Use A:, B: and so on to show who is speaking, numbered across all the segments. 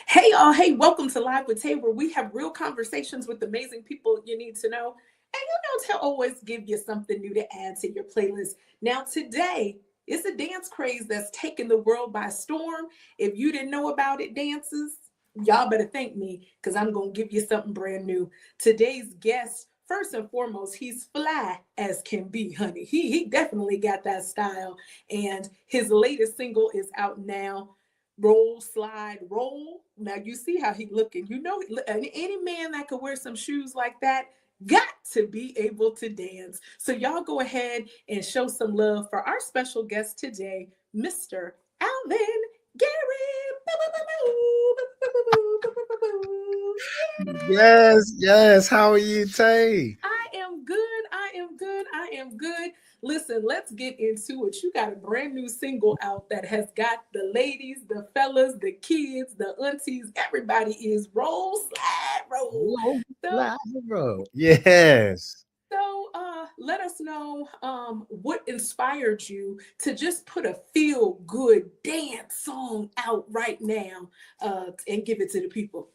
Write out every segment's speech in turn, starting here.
A: Hey, y'all. Hey, welcome to Live with Tay, where we have real conversations with amazing people you need to know. And to always give you something new to add to your playlist. Now, today, it's a dance craze that's taken the world by storm. If you didn't know about it, dancers, y'all better thank me because I'm going to give you something brand new. Today's guest, first and foremost, he's fly as can be, honey. He definitely got that style. And his latest single is out now. Roll, slide, roll. Now you see how he looking. Any man that could wear some shoes like that got to be able to dance. So y'all go ahead and show some love for our special guest today, Mr. Alvin Garrett.
B: Yes, yes. How are you, Tay?
A: I am good. I am good. I am good. Listen, let's get into it. You got a brand new single out that has got the ladies, the fellas, the kids, the aunties, everybody is roll, slide, roll.
B: Hello,
A: So,
B: live road. Yes.
A: let us know what inspired you to just put a feel good dance song out right now and give it to the people.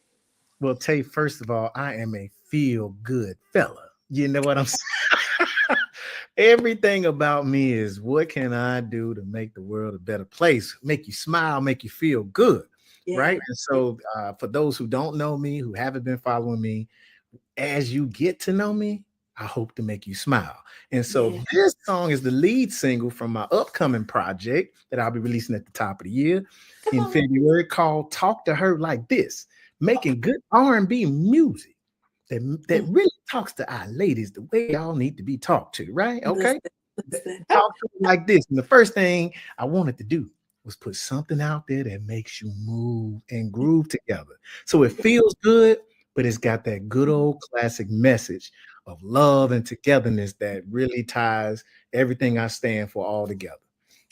B: Well, Tay, first of all, I am a feel good fella. You know what I'm saying? Everything about me is what can I do to make the world a better place, make you smile, make you feel good.
A: Yeah.
B: Right. And so, for those who don't know me, who haven't been following me, as you get to know me, I hope to make you smile. And so
A: Yeah.
B: this song is the lead single from my upcoming project that I'll be releasing at the top of the year
A: Come
B: in
A: on.
B: February called Talk to Her Like This, making good R&B music that
A: Mm,
B: really talks to our ladies the way y'all need to be talked to, right? Okay.
A: listen, listen.
B: Talk to her like this. And the first thing I wanted to do was put something out there that makes you move and groove together. So it feels good, but it's got that good old classic message of love and togetherness that really ties everything I stand for all together.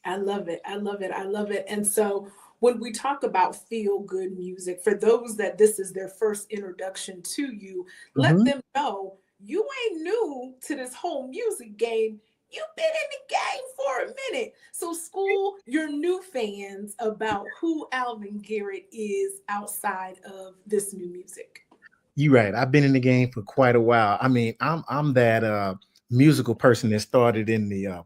A: I love it. I love it. I love it. And so when we talk about feel good music, for those that this is their first introduction to you, let
B: Mhm.
A: them know you ain't new to this whole music game. You've been in the game for a minute. So school your new fans about who Alvin Garrett is outside of this new music.
B: You're right. I've been in the game for quite a while. I mean, I'm that musical person that started in the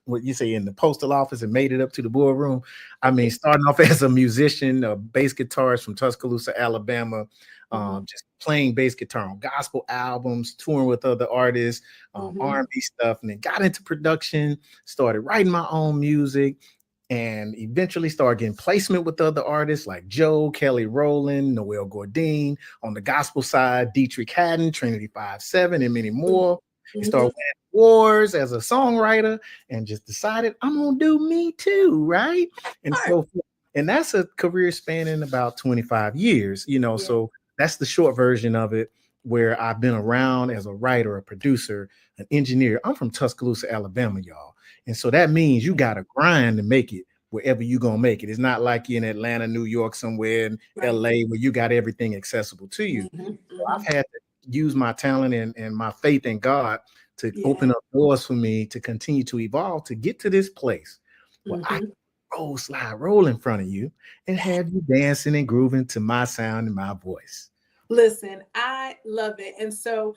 B: what you say in the postal office and made it up to the boardroom. I mean, starting off as a musician, a bass guitarist from Tuscaloosa, Alabama,
A: Mhm,
B: just playing bass guitar on gospel albums, touring with other artists,
A: mhm.
B: R&B stuff, and then got into production, started writing my own music, and eventually started getting placement with other artists like Joe, Kelly Rowland, Noel Gourdine. On the gospel side, Dietrich Haddon, Trinity 5-7, and many more. And started
A: Mhm.
B: winning awards as a songwriter and just decided I'm gonna do me too, right? And
A: Smart.
B: so and that's a career spanning about 25 years,
A: Yeah.
B: so that's the short version of it, where I've been around as a writer, a producer, an engineer. I'm from Tuscaloosa, Alabama, y'all. And so that means you got to grind to make it wherever you're going to make it. It's not like you're in Atlanta, New York, somewhere in
A: Right.
B: LA where you got everything accessible to you.
A: Mhm,
B: So I've
A: mhm.
B: had to use my talent and my faith in God to
A: Yeah.
B: open up doors for me to continue to evolve to get to this place where I can
A: Mhm.
B: roll, slide, roll in front of you and have you dancing and grooving to my sound and my voice.
A: Listen, I love it. And so,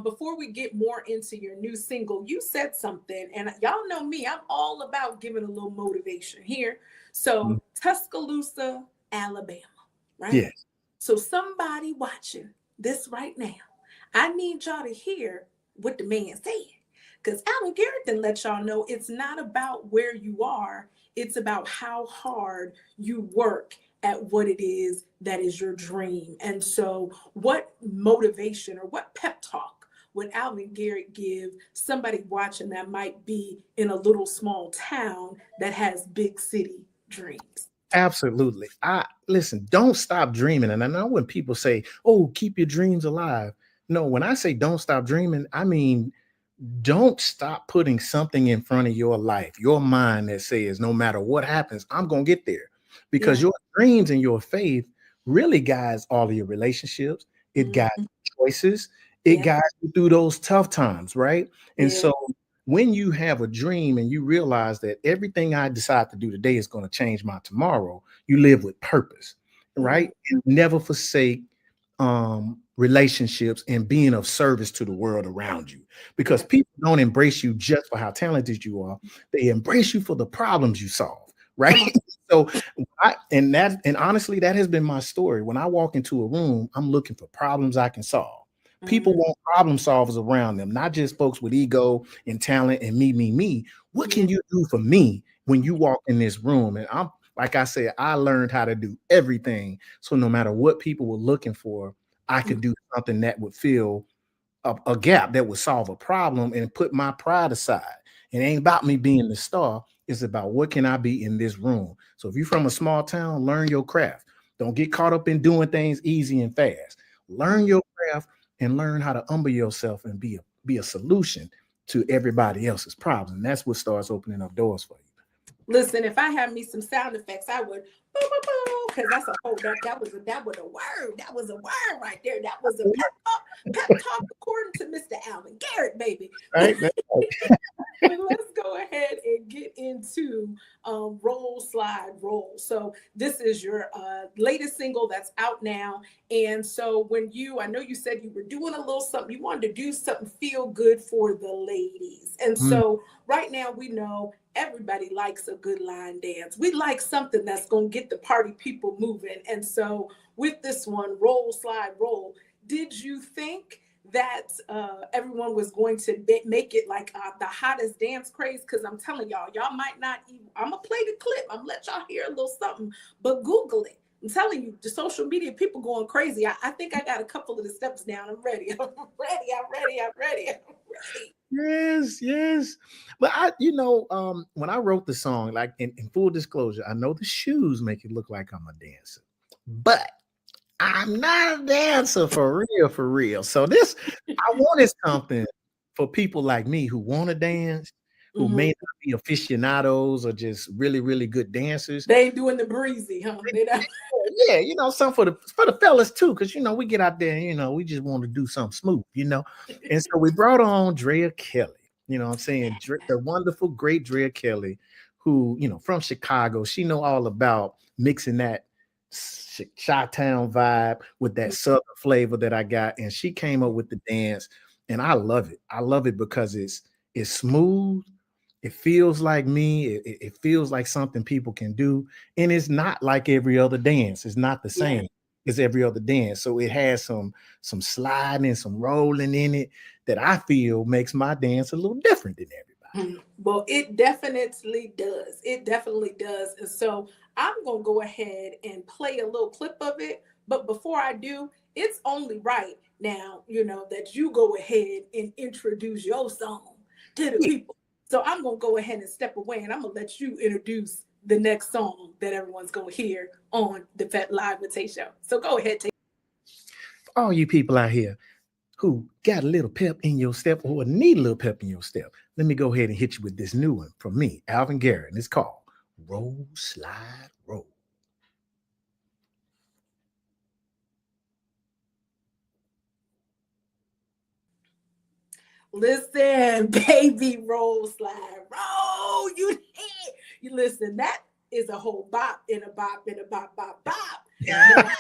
A: before we get more into your new single, you said something, and y'all know me, I'm all about giving a little motivation here.
B: Mhm.
A: So, Tuscaloosa, Alabama, right?
B: Yes,
A: So, somebody watching this right now, I need y'all to hear what the man said. Because Alan Garrett then let y'all know it's not about where you are, it's about how hard you work at what it is that is your dream. And so, what motivation or what pep talk would Alvin Garrett give somebody watching that might be in a little small town that has big city dreams?
B: absolutely. I listen, don't stop dreaming. And I know when people say, "Oh, keep your dreams alive." No, when I say don't stop dreaming, I mean don't stop putting something in front of your life, your mind that says, no matter what happens, I'm going to get there. Because
A: Yeah.
B: your dreams and your faith really guides all of your relationships. It guides
A: Mhm.
B: choices. It
A: Yeah.
B: guides you through those tough times, right? And
A: Yeah.
B: so when you have a dream and you realize that everything I decide to do today is going to change my tomorrow, you live with purpose.
A: Mhm.
B: right? And never forsake relationships and being of service to the world around you, because
A: Yeah.
B: people don't embrace you just for how talented you are. They embrace you for the problems you solve, right?
A: Come on.
B: So and honestly, that has been my story. When I walk into a room, I'm looking for problems I can solve. People
A: Mhm.
B: want problem solvers around them, not just folks with ego and talent and me. What
A: Yeah.
B: can you do for me when you walk in this room? And I'm like I said, I learned how to do everything. So no matter what people were looking for, I
A: Mhm.
B: could do something that would fill a gap, that would solve a problem, and put my pride aside. It ain't about me being the star. It's about what can I be in this room. So if you're from a small town, learn your craft. Don't get caught up in doing things easy and fast. Learn
A: Mhm.
B: your craft and learn how to humble yourself and be a solution to everybody else's problems. And that's what starts opening up doors for you.
A: Listen, if I had me some sound effects, I would boo boo boo, because that's a whole that was a word. That was a word right there. That was a pep talk according to Mr. Alvin Garrett, baby.
B: Right? That's right.
A: But let's go ahead and get into roll slide roll. So this is your latest single that's out now. And so I know you said you were doing a little something, you wanted to do something feel good for the ladies. And
B: Mm,
A: so right now we know everybody likes a good line dance. We like something that's going to get the party people moving. And so with this one, roll slide roll, did you think that everyone was going to make it like the hottest dance craze? Because I'm telling y'all might not even, I'm gonna play the clip, I'm gonna let y'all hear a little something, but Google it. I'm telling you, the social media people going crazy. I think I got a couple of the steps down. I'm ready. I'm ready. I'm ready. I'm ready. I'm ready.
B: yes, yes. But when I wrote the song, like in full disclosure, I know the shoes make it look like I'm a dancer, but I'm not a dancer for real, for real. So I wanted something for people like me who want to dance, who may
A: Mhm.
B: not be aficionados or just really, really good dancers.
A: They ain't doing the breezy, huh? They not.
B: Yeah, some for the fellas too, because we get out there, and we just want to do something smooth. And so we brought on Drea Kelly. I'm saying the wonderful, great Drea Kelly, who from Chicago. She know all about mixing that Chi-town vibe with that southern flavor that I got, and she came up with the dance, and I love it. I love it because it's smooth. It feels like me. It feels like something people can do, and it's not like every other dance. It's not the
A: Yeah.
B: same as every other dance. So it has some sliding and some rolling in it that I feel makes my dance a little different than everybody.
A: Well, it definitely does. It definitely does. And so I'm going to go ahead and play a little clip of it. But before I do, it's only right now, that you go ahead and introduce your song to the
B: Yeah.
A: people. So I'm going to go ahead and step away, and I'm going to let you introduce the next song that everyone's going to hear on the Vet Live with Tay Show. So go ahead, Tay.
B: All you people out here who got a little pep in your step or need a little pep in your step, let me go ahead and hit you with this new one from me, Alvin Garrett, and it's called Roll, Slide, Roll.
A: Listen, baby, roll, slide, roll. You listen. That is a whole bop and a bop and a bop, bop, bop. Now,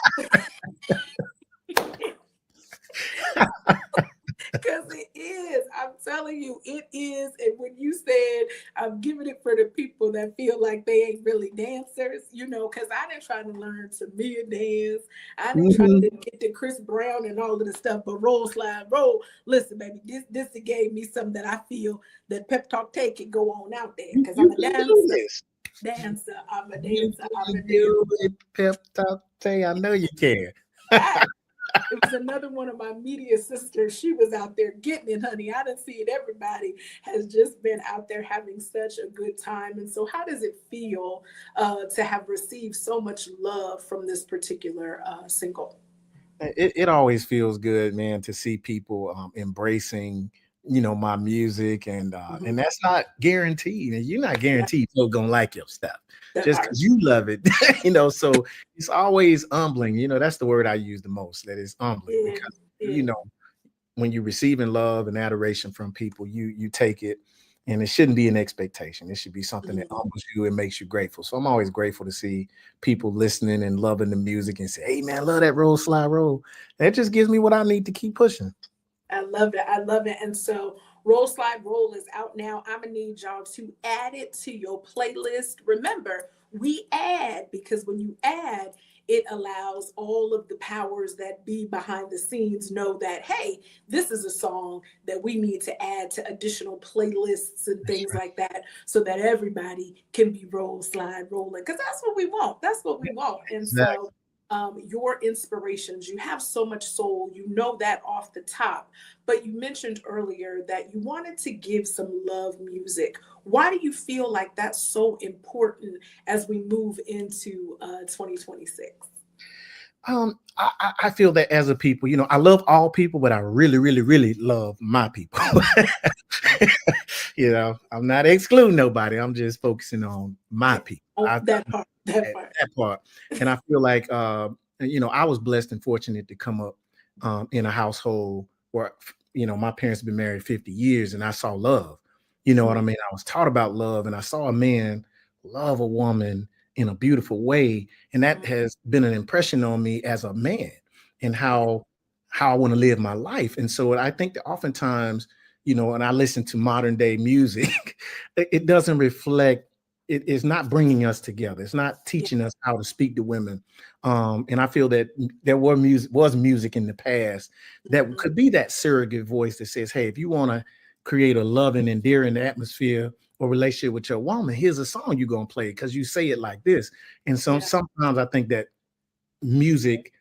A: because it is. I'm telling you, it is. And when you said I'm giving it for the people that feel like they ain't really dancers, because I didn't try to learn to Mia dance. I didn't try
B: Mhm.
A: to get to Chris Brown and all of the stuff, but roll, slide, roll. Listen, baby, this gave me something that I feel that Pep Talk Take can go on out there
B: You,
A: because I'm
B: you
A: a
B: can do
A: dancer,
B: this.
A: dancer, I'm a
B: You
A: dancer, I'm a
B: can
A: dancer.
B: do it, Pep Talk. Tay, I know you can.
A: It was another one of my media sisters. She was out there getting it, honey. I didn't see it. Everybody has just been out there having such a good time. And so, how does it feel to have received so much love from this particular single?
B: It always feels good, man, to see people embracing, my music, and
A: Mhm.
B: that's not guaranteed. And you're not
A: Yeah,
B: guaranteed people gonna like your stuff
A: that
B: just
A: part.
B: because you love it, So it's always humbling. That's the word I use the most. That is humbling
A: Yeah,
B: because
A: yeah.
B: when you're receiving love and adoration from people, you take it, and it shouldn't be an expectation. It should be something that
A: Mhm.
B: humbles you and makes you grateful. So I'm always grateful to see people listening and loving the music and say, "Hey man, I love that roll slide roll." That just gives me what I need to keep pushing.
A: I love it. I love it. And so Roll Slide Roll is out now. I'm gonna need y'all to add it to your playlist. Remember, we add because when you add, it allows all of the powers that be behind the scenes know that, hey, this is a song that we need to add to additional playlists and
B: That's
A: things
B: right.
A: like that so that everybody can be roll slide rolling. Because that's what we want. That's what we want. And
B: Exactly.
A: so your inspirations, you have so much soul, you know that off the top, but you mentioned earlier that you wanted to give some love music. Why do you feel like that's so important as we move into 2026?
B: I feel that as a people, I love all people, but I really, really, really love my people. I'm not excluding nobody. I'm just focusing on my
A: Yeah.
B: people.
A: Oh,
B: I
A: that part, that
B: that,
A: part.
B: that part. And I feel like I was blessed and fortunate to come up in a household where my parents have been married 50 years and I saw love. You know what I
A: Mm,
B: mean? I was taught about love and I saw a man love a woman in a beautiful way. And that
A: mm,
B: has been an impression on me as a man and
A: yeah,
B: how I want to live my life. And so I think that oftentimes, when I listen to modern day music, it doesn't reflect, it is not bringing us together. It's not
A: yeah,
B: teaching us how to speak to women. And I feel that there was music in the past that
A: mhm,
B: could be that surrogate voice that says, hey, if you want to create a loving, endearing atmosphere or relationship with your woman, here's a song you're gonna play because you say it like this. And so
A: yeah,
B: sometimes I think that music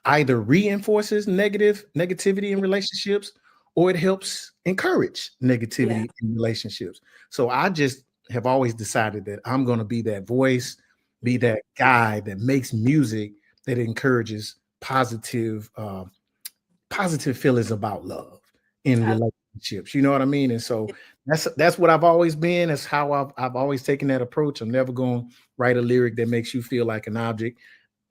B: either reinforces negativity in relationships or it helps encourage
A: yeah,
B: negativity in relationships. So I just have always decided that I'm going to be that voice, be
A: mhm,
B: that guy that makes music that encourages positive feelings about love in
A: I,
B: relationships. You know what I mean? And so that's what I've always been. That's how I've always taken that approach. I'm never going to write a lyric that makes you feel like an object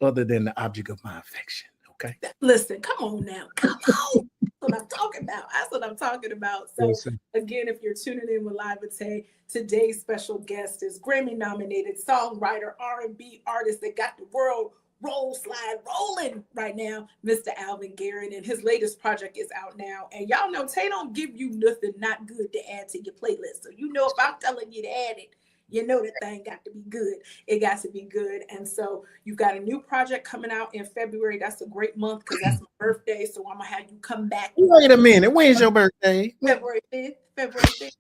B: other than the object of my affection. Okay.
A: listen, come on now. Come on. That's what I'm talking about. That's what I'm talking about. So,
B: Yes, sir.
A: again, if you're tuning in with Live Today, today's special guest is Grammy-nominated songwriter, R&B artist that got the world roll slide rolling right now, Mr. Alvin Garrett, and his latest project is out now. And y'all know Tay don't give you nothing not good to add to your playlist. So you know if I'm telling you to add it, you know that thing got to be good. It got to be good. And so you've got a new project coming out in February. That's a great month because that's my birthday. So I'm gonna have you come back on
B: Wait a minute. When's your birthday?
A: February 5th. February 5th.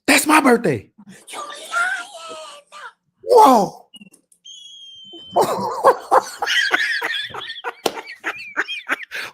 B: That's my birthday.
A: You lying.
B: Whoa.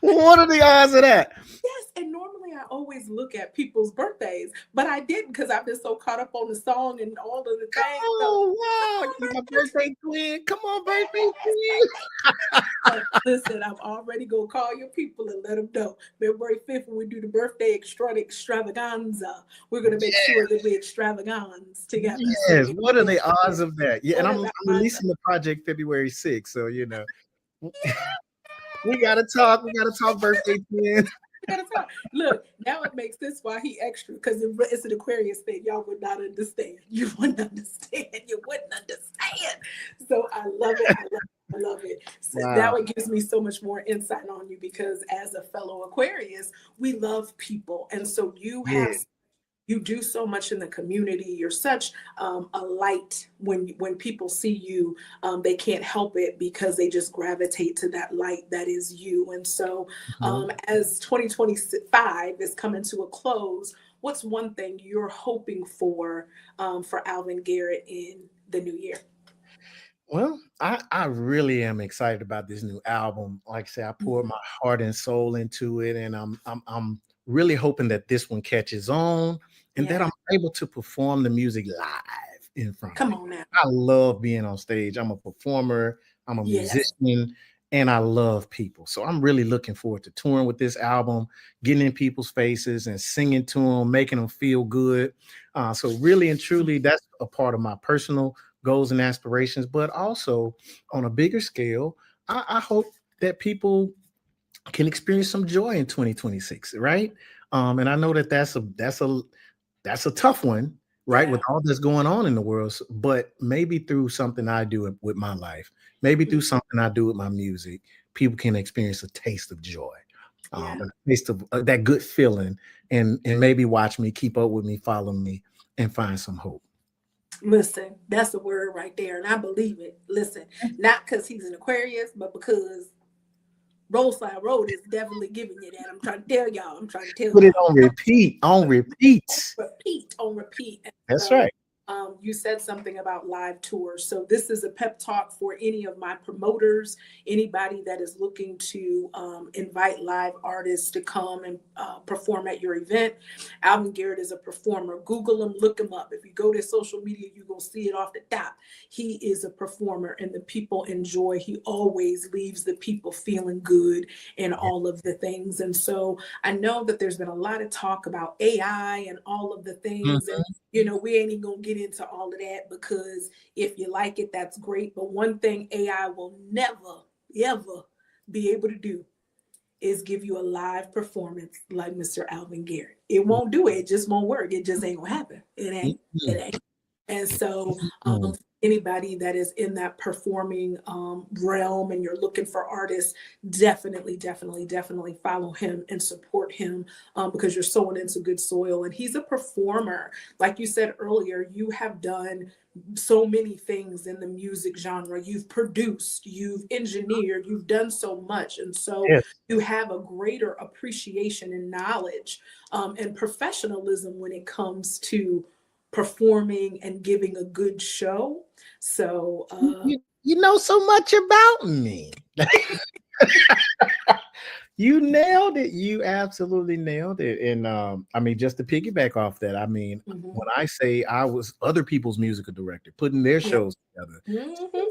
B: What are the odds of that?
A: Yes, and normally I always look at people's birthdays, but I didn't because I've been so caught up on the song and all of the
B: Come
A: things. So
B: on.
A: I'm
B: Wow.
A: on
B: You
A: my
B: my
A: birthday.
B: birthday twin. Come on, birthday
A: Yes,
B: twin.
A: so listen, I'm already gonna call your people and let them know. February 5th, when we do the birthday extravaganza, we're gonna make sure that we extravagance together. So
B: Yes. What are the odds
A: yeah,
B: of that? Yeah. And
A: what
B: I'm,
A: are
B: I'm
A: the odds?
B: releasing the project February 6th. So, we got to talk. We got to talk birthday twin.
A: We gotta talk. Look, now it makes sense why he extra because it's an Aquarius thing. Y'all would not understand. You wouldn't understand. You wouldn't understand. So I love it. I love it. I love it. So now
B: Wow.
A: it gives me so much more insight on you because as a fellow Aquarius, we love people, and so
B: Yeah.
A: you do so much in the community. You're such a light when people see you. They can't help it because they just gravitate to that light that is you. And so,
B: Mhm.
A: as 2025 is coming to a close, what's one thing you're hoping for Alvin Garrett in the new year?
B: Well, I really am excited about this new album. Like I said, I poured
A: Mhm.
B: my heart and soul into it, and I'm really hoping that this one catches on, and that
A: Yeah,
B: I'm able to perform the music live in front of
A: come
B: people.
A: on now.
B: I love being on stage. I'm a performer. I'm a
A: Yes,
B: musician, and I love people. So I'm really looking forward to touring with this album, getting in people's faces and singing to them, making them feel good. So really and truly, that's a part of my personal goals and aspirations, but also on a bigger scale, I hope that people can experience some joy in 2026, right? And I know that that's a That's a tough one, right?
A: Yeah.
B: With all that's going on in the world. But maybe through something I do with my life, maybe through something I do with my music, people can experience a taste of joy,
A: Yeah.
B: a taste of that good feeling, and maybe watch me, keep up with me, follow me, and find some hope.
A: Listen, that's the word right there. And I believe it. Listen, not because he's an Aquarius, but because Roadside Road is definitely giving you that. I'm trying to tell y'all. I'm trying to tell
B: Put it
A: y'all.
B: on repeat, on repeat.
A: Repeat on repeat. And
B: That's
A: so
B: right.
A: you said something about live tours. So this is a pep talk for any of my promoters, anybody that is looking to invite live artists to come and perform at your event. Alvin Garrett is a performer. Google him, look him up. If you go to social media, you're going to see it off the top. He is a performer and the people enjoy. He always leaves the people feeling good and all of the things. And so I know that there's been a lot of talk about AI and all of the things. And we ain't even gonna get into all of that because if you like it, that's great. But one thing AI will never, ever be able to do is give you a live performance like Mr. Alvin Garrett. It won't do it. It just won't work. It just ain't gonna happen. It ain't. It ain't. And so, anybody that is in that performing realm and you're looking for artists, definitely, definitely, definitely follow him and support him because you're sowing into good soil. And he's a performer. Like you said earlier, you have done so many things in the music genre. You've produced, you've engineered, you've done so much. And so
B: Yes.
A: you have a greater appreciation and knowledge and professionalism when it comes to performing and giving a good show. So
B: You know so much about me. You nailed it. You absolutely nailed it. And I mean, just to piggyback off that, I mean, when I say I was other people's musical director, putting their
A: yeah.
B: shows together,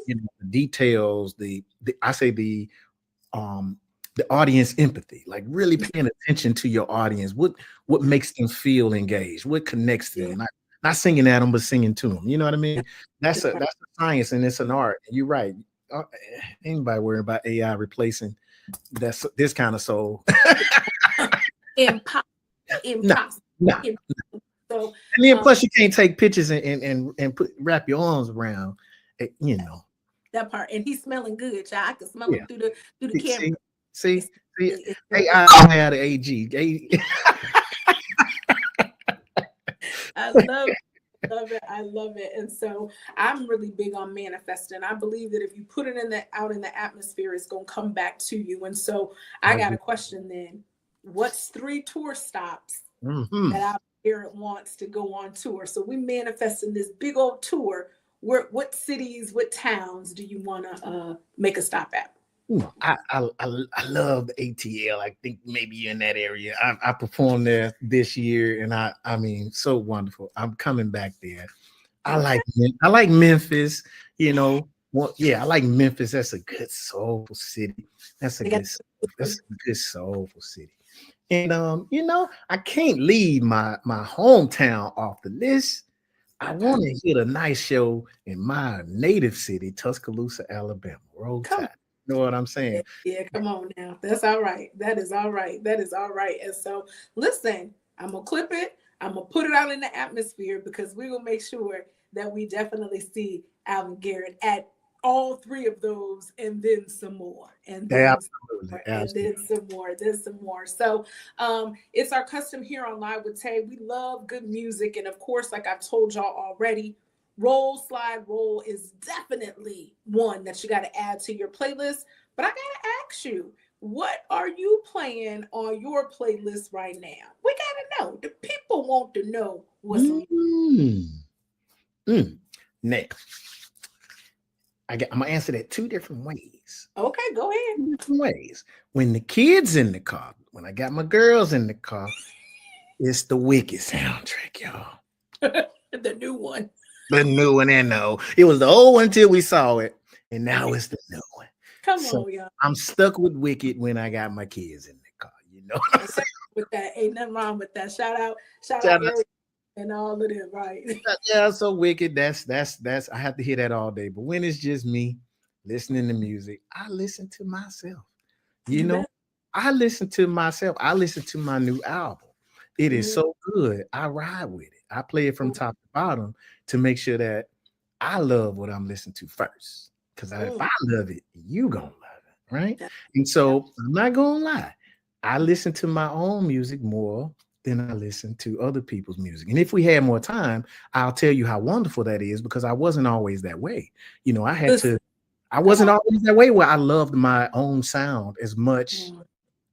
B: the details, I say the audience empathy, like really paying attention to your audience, what makes them feel engaged, what connects them, not singing at them, but singing to them. You know what I mean? That's a science and it's an art. You're right. Anybody worrying about AI replacing this kind of soul?
A: Impossible.
B: No.
A: So,
B: and then plus you can't take pictures and wrap your arms around it,
A: that part. And he's smelling good, child. I can smell him through the camera.
B: See,
A: It's
B: AI had an AG.
A: I love it. I love it. And so I'm really big on manifesting. I believe that if you put it out in the atmosphere, it's going to come back to you. And so I got a question then. What's 3 tour stops that our parent wants to go on tour? So we manifesting this big old tour. What cities, what towns do you want to make a stop at?
B: I love the ATL. I think maybe you're in that area. I performed there this year, and I mean, so wonderful. I'm coming back there. I like Memphis. I like Memphis. That's a good soulful city. That's a good soulful city. And I can't leave my hometown off the list. I want to hit a nice show in my native city, Tuscaloosa, Alabama. Roll Tide. You know what I'm saying?
A: Yeah, come on now. That's all right. That is all right. That is all right. And so, listen, I'm going to clip it. I'm going to put it out in the atmosphere because we're going to make sure that we definitely see Alvin Garrett at all 3 of those and then some more. And then some more. So it's our custom here on Live with Tay. We love good music. And of course, like I've told y'all already, Slide, Roll is definitely one that you got to add to your playlist. But I got to ask you, what are you playing on your playlist right now? We got to know. The people want to know what's on.
B: Now, I'm going to answer that 2 different ways.
A: Okay, go ahead.
B: 2 different ways. When the kids in the car, when I got my girls in the car, it's the Wicked soundtrack, y'all.
A: The new one.
B: The new one, and no, it was the old one until we saw it, and now it's the new one.
A: Come on, y'all.
B: I'm stuck with Wicked when I got my kids in the car. You know what I'm saying?
A: With that, ain't nothing wrong with that. Shout out, Eric and all of them, right?
B: Yeah, so Wicked. That's. I have to hear that all day. But when it's just me listening to music, I listen to myself. I listen to myself. I listen to my new album. It is so good. I ride with it. I play it from top to bottom to make sure that I love what I'm listening to first. Because if I love it, you gonna love it, right? And so I'm not gonna lie, I listen to my own music more than I listen to other people's music. And if we had more time, I'll tell you how wonderful that is because I wasn't always that way. You know, I wasn't always that way where I loved my own sound as much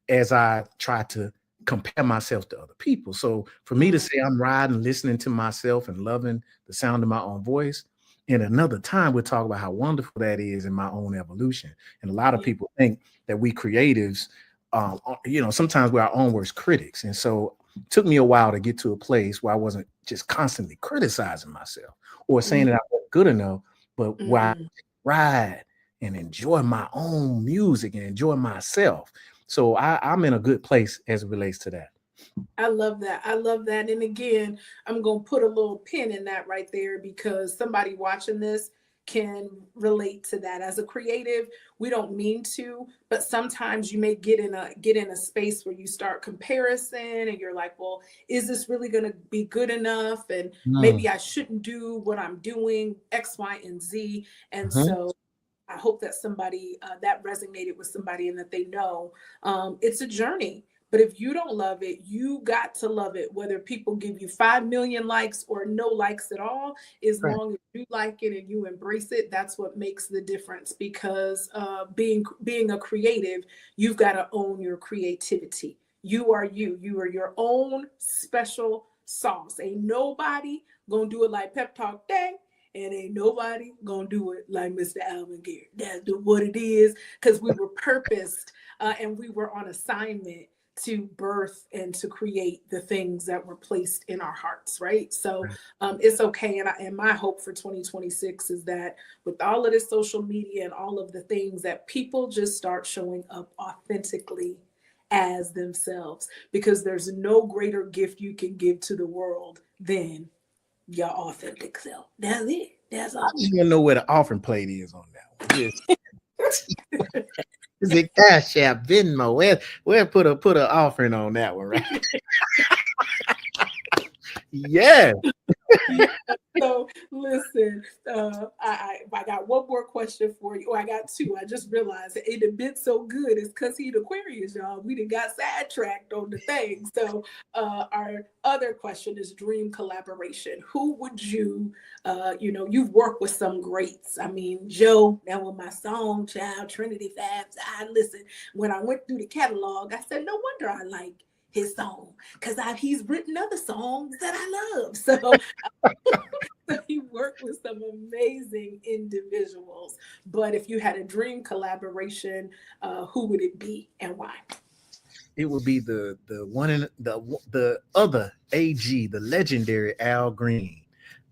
B: as I tried to compare myself to other people. So for me to say I'm riding, listening to myself and loving the sound of my own voice, in another time, we'll talk about how wonderful that is in my own evolution. And a lot of people think that we creatives, sometimes we're our own worst critics. And so it took me a while to get to a place where I wasn't just constantly criticizing myself or saying that I wasn't good enough, but where I ride and enjoy my own music and enjoy myself. So I'm in a good place as it relates to that.
A: I love that. I love that. And again, I'm going to put a little pin in that right there because somebody watching this can relate to that. As a creative, we don't mean to, but sometimes you may get in a space where you start comparison and you're like, well, is this really going to be good enough? And maybe I shouldn't do what I'm doing, X, Y, and Z. And so I hope that somebody that resonated with somebody and that they know it's a journey. But if you don't love it, you got to love it, whether people give you 5 million likes or no likes at all. As long as you like it and you embrace it, that's what makes the difference. Because being a creative, you've got to own your creativity. You are you. You are your own special sauce. Ain't nobody gonna do it like Pep Talk Day. And ain't nobody gonna do it like Mr. Alvin Garrett. That's what it is, because we were purposed and we were on assignment to birth and to create the things that were placed in our hearts, right? So it's okay. And my hope for 2026 is that with all of this social media and all of the things, that people just start showing up authentically as themselves, because there's no greater gift you can give to the world than your authentic self. That's it. That's all.
B: I just want to know where the offering plate is on that one. Is it Cash App, Venmo? Where put an offering on that one, right? Yeah.
A: So listen, I got one more question for you. I got two. I just realized it had been so good. It's because he's Aquarius, y'all. We done got sidetracked on the thing. So our other question is dream collaboration. Who would you, you've worked with some greats. I mean, Joe, that was my song, child, Trinity Fabs. Listen, when I went through the catalog, I said, no wonder I like his song, because he's written other songs that I love. So he worked with some amazing individuals. But if you had a dream collaboration, who would it be and why?
B: It would be the one in the other AG, the legendary Al Green.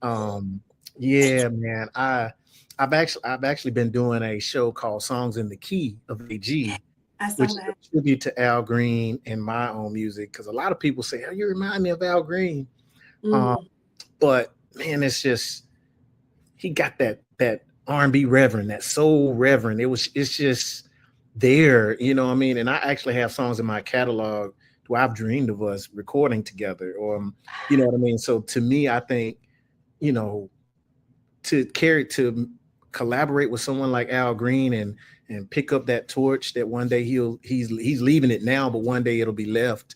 B: Yeah, man. I've actually been doing a show called Songs in the Key of AG, which is a tribute to Al Green and my own music. Because a lot of people say, "Oh, you remind me of Al Green," but man, it's just he got that R&B reverend, that soul reverend. It's just there, you know what I mean? And I actually have songs in my catalog where I've dreamed of us recording together, or you know what I mean. So to me, I think to collaborate with someone like Al Green and pick up that torch that one day he's leaving it now, but one day it'll be left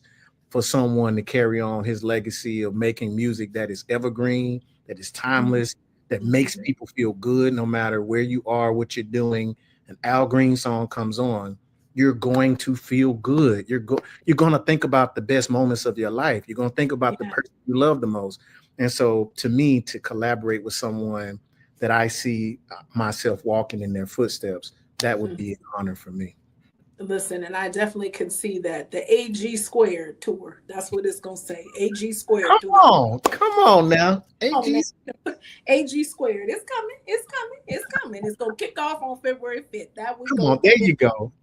B: for someone to carry on his legacy of making music that is evergreen, that is timeless, that makes people feel good no matter where you are, what you're doing. An Al Green song comes on, you're going to feel good. You're going to think about the best moments of your life. You're going to think about the person you love the most. And so to me, to collaborate with someone that I see myself walking in their footsteps, that would be an honor for me.
A: Listen, and I definitely can see that the AG Squared tour. That's what it's gonna say. AG Squared.
B: Come on now.
A: AG Squared. It's coming. It's coming. It's coming. It's gonna kick off on February 5th.
B: There you go.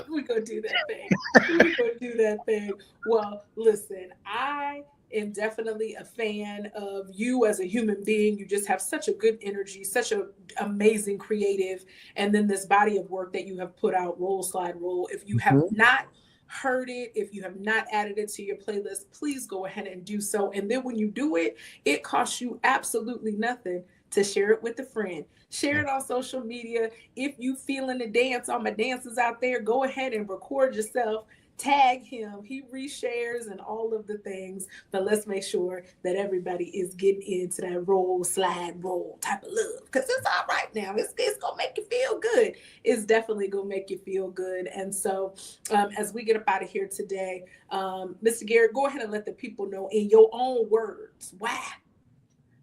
A: We're gonna do that thing. We're gonna do that thing. Well, listen, I am definitely a fan of you as a human being. You just have such a good energy, such an amazing creative, and then this body of work that you have put out, Roll Slide Roll. If you have not heard it, if you have not added it to your playlist, please go ahead and do so. And then when you do it, it costs you absolutely nothing to share it with a friend. Share it on social media. If you feeling the dance, all my dancers out there, go ahead and record yourself, tag him, he reshares and all of the things. But let's make sure that everybody is getting into that roll, slide, roll type of love, because it's all right now. It's gonna make you feel good. It's definitely gonna make you feel good. And so as we get up out of here today, Mr. Garrett, go ahead and let the people know in your own words why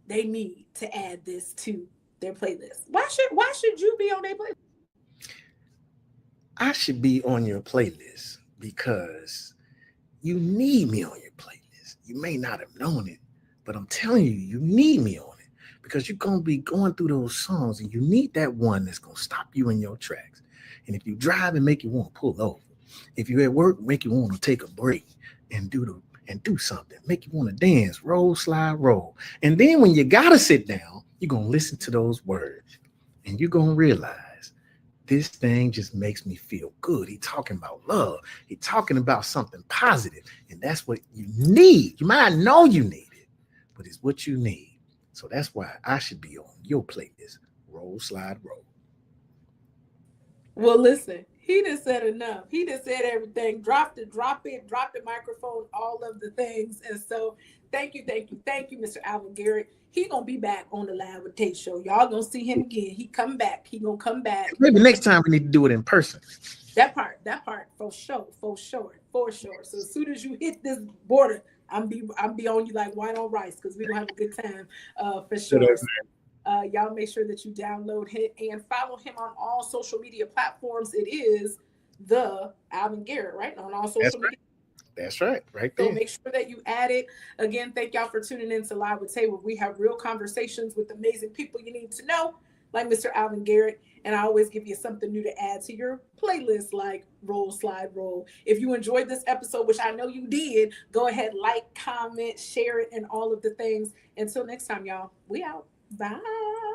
A: they need to add this to their playlist. Why should you be on their playlist?
B: I should be on your playlist because you need me on your playlist. You may not have known it, but I'm telling you, you need me on it because you're going to be going through those songs and you need that one that's going to stop you in your tracks. And if you drive and make you want to pull over, if you're at work, make you want to take a break and do something, make you want to dance, roll, slide, roll. And then when you got to sit down, you're going to listen to those words and you're going to realize this thing just makes me feel good. He's talking about love. He's talking about something positive. And that's what you need. You might know you need it, but it's what you need. So that's why I should be on your playlist. Roll, slide, roll.
A: Well, listen, he just said enough. He just said everything. Drop the microphone, all of the things. And so thank you, Mr. Alvin Garrett. He gonna be back on the Live with Tate show. Y'all gonna see him again. He come back. He gonna come back.
B: Maybe next time we need to do it in person.
A: That part, for sure. So as soon as you hit this border, I'm be on you like white on rice because we gonna have a good time for sure. Y'all make sure that you download him and follow him on all social media platforms. It is the Alvin Garrett, right? On all social media.
B: That's right there.
A: So make sure that you add it. Again, thank y'all for tuning in to Live with Tay, where we have real conversations with amazing people you need to know, like Mr. Alvin Garrett. And I always give you something new to add to your playlist, like Roll, Slide, Roll. If you enjoyed this episode, which I know you did, go ahead, like, comment, share it, and all of the things. Until next time, y'all, we out. Bye.